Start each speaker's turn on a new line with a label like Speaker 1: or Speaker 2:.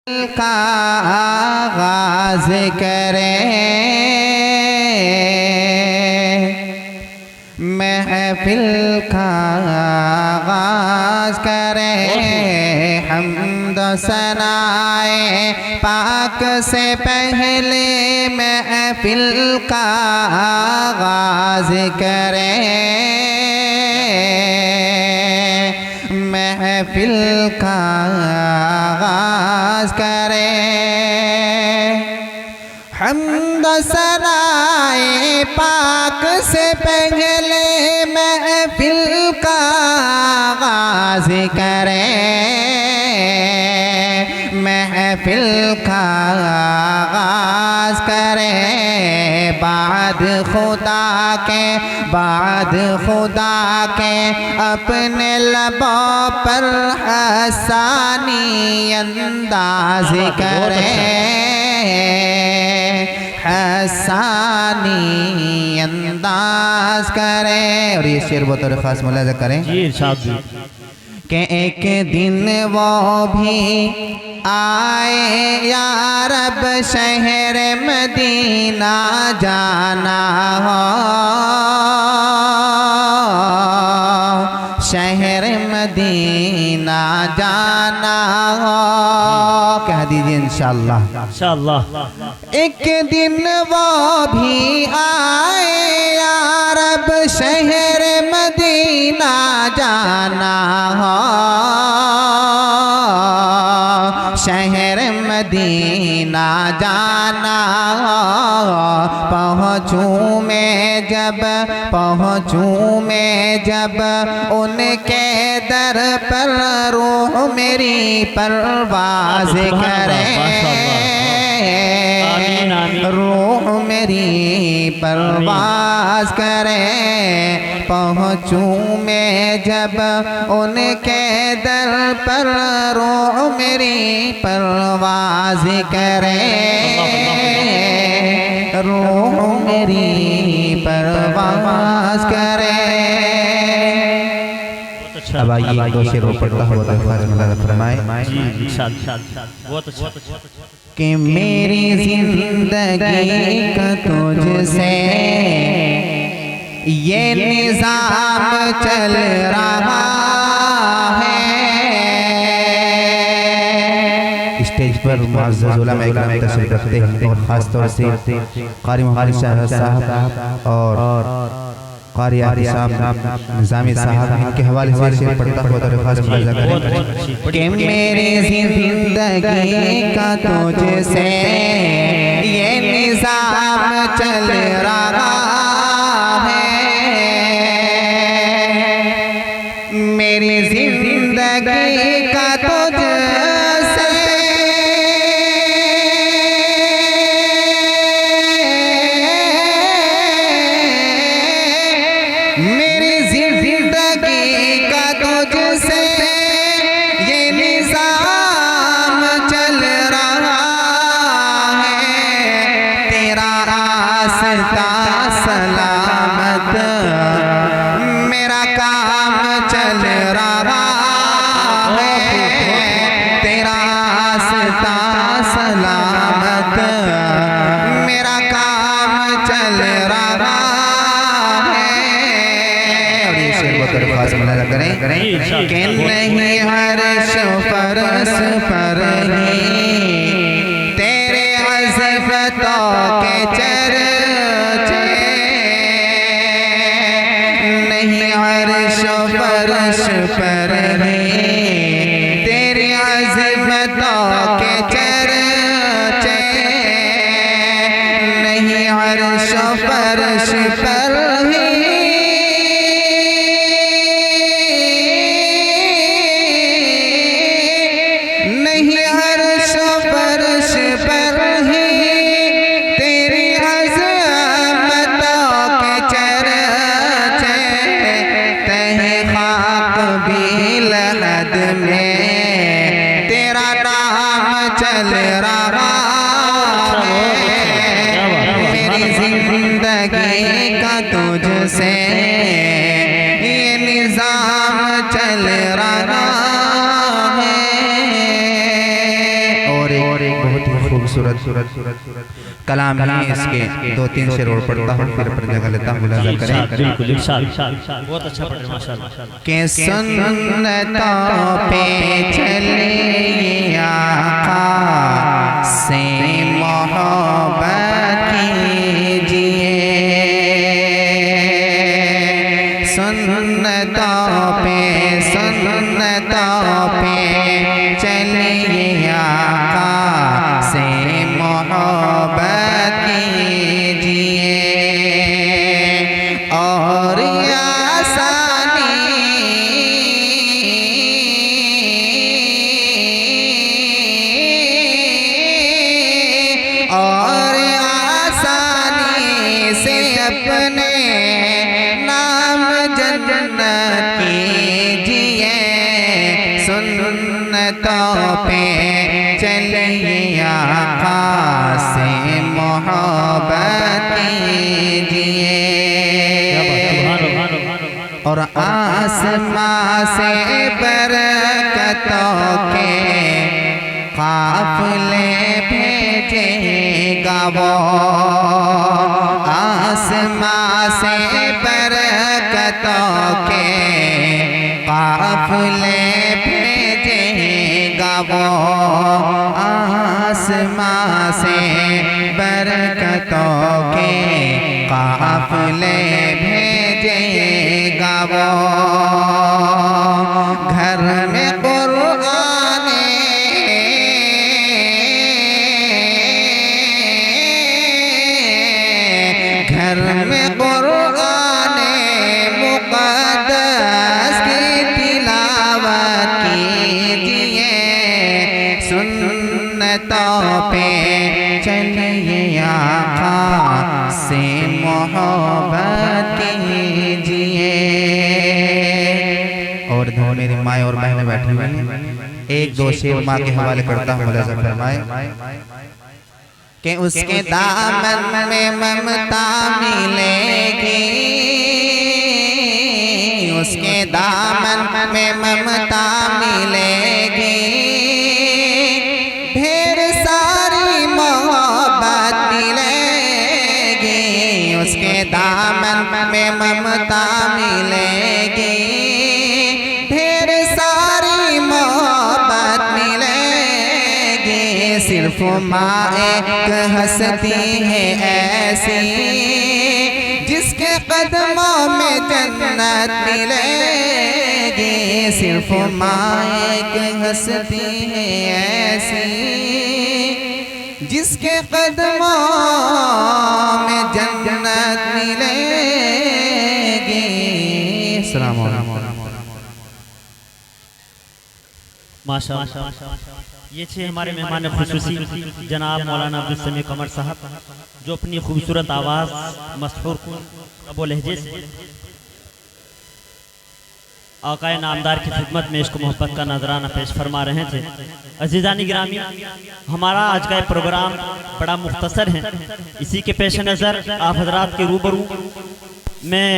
Speaker 1: का आगाज करें, महफिल का आगाज करें। हम्द सनाए पाक से पहले महफिल का आगाज करें, महफिल का आगाज करें। हम्द सनाए पाक से पहले महफिल का आगाज करें, महफिल का आगाज करें। बाद खुदा के अपने लबों पर हसानी अंदाज करें, हसानी अंदाज करें। और ये शेर बतौर खास मुलाज़ा करें कि एक दिन वो भी आए या रब शहर मदीना जाना हो, शहर मदीना जाना हो। कह दीजिए इंशाअल्लाह, इंशाअल्लाह। एक दिन वो भी आए या रब शहर मदीना जाना हो, शहर मदीना जाना हो। पहुँचूँ मैं जब उनके दर पर रूह मेरी परवाज़ करे, रूह मेरी परवाज़ करे। पहुँचूँ मैं जब उनके दर पर रूह मेरी परवाज़ करे, रूह मेरी परवाज़ करे। अब आइए एक दो शेरों पढ़ता हुआ फरमाए कि मेरी जिंदगी का तुझसे ये निज़ाम चल रहा है। स्टेज पर मुअज़्ज़ज़ उलमा इकराम तशरीफ़ रखते हैं और ख़ास तौर से क़ारी मोहम्मद शाह साहब और क़ारी आतिशाम निज़ामी साहब, इनके हवाले से शेर पढ़ता हुआ तो खास मुलाज़ा करें कि मेरी जिंदगी का तुझसे ये निज़ाम चल रहा है, मेरी जिंदगी का तुझसे कि नहीं हर्ष फरस पर ही तेरे अज़मतों के चर्चे, नहीं हर्ष फरस पर ही तेरे अज़मतों के चर्चे, नहीं हर्ष फरस पर ही चल रहा है। मेरी जिंदगी का तुझसे ये निज़ाम चल रहा है। और खूबसूरत कलाम है। इसके 2-3 शेर और पढ़ता हूँ, फिर अपनी जगह लेता हूँ, मुलाजा करें।
Speaker 2: बिल्कुल बहुत अच्छा पढ़ रहे माशाअल्लाह।
Speaker 1: के सुन्नतों पे चले आका से मोहब्बत कीजिए, सुन्नतों पे चलिए आका से मोहब्बत कीजिए और आसानी से अपने नाम जन्नत कीजिए, सुन्नतों पे चलिए आका से मोहब्बत कीजिए और आसमां से बरकतों के काफ़िले भेजेगा वो, आसमां से बरकतों के काफ़िले भेजेगा वो, आसमां से बरकतों के काफ़िले भेजेगा वो। घर में कुराने मुक़द्दस की तिलावत कीजिए, सुन्नतों पे चलिए आका से मोहब्बत कीजिए। और इधर मेरी माँ और बहनें बैठी हुई हैं, 1-2 शेर माँ के हवाले करता हूँ, मुलाज़ा फरमाए कि उसके दामन में ममता मिलेगी, उसके दामन में ममता मिलेगी, ढेर सारी मोहब्बत मिलेगी, उसके दामन में ममता मिलेगी, ढेर सारी मोहब्बत मिलेगी। सिर्फ माँ एक हंसती है ऐसी जिसके कदमों में जन्नत मिलेगी, सिर्फ माँ एक हंसती है ऐसी जिसके कदमों में जन्नत मिलेगी। अस्सलाम वालेकुम।
Speaker 2: माशाअल्लाह। ये थे हमारे मेहमान खुसूसी जनाब मौलाना अब्दुल समी कमर साहब, जो अपनी खूबसूरत आवाज़ मशहूर कबो लहजे से आकाए नामदार की खिदमत में इश्क मोहब्बत का नजराना पेश फरमा रहे थे। अजीज़ानी गिरामी, हमारा आज का प्रोग्राम बड़ा मुख्तसर है, इसी के पेश नज़र आप हजरात के रूबरू में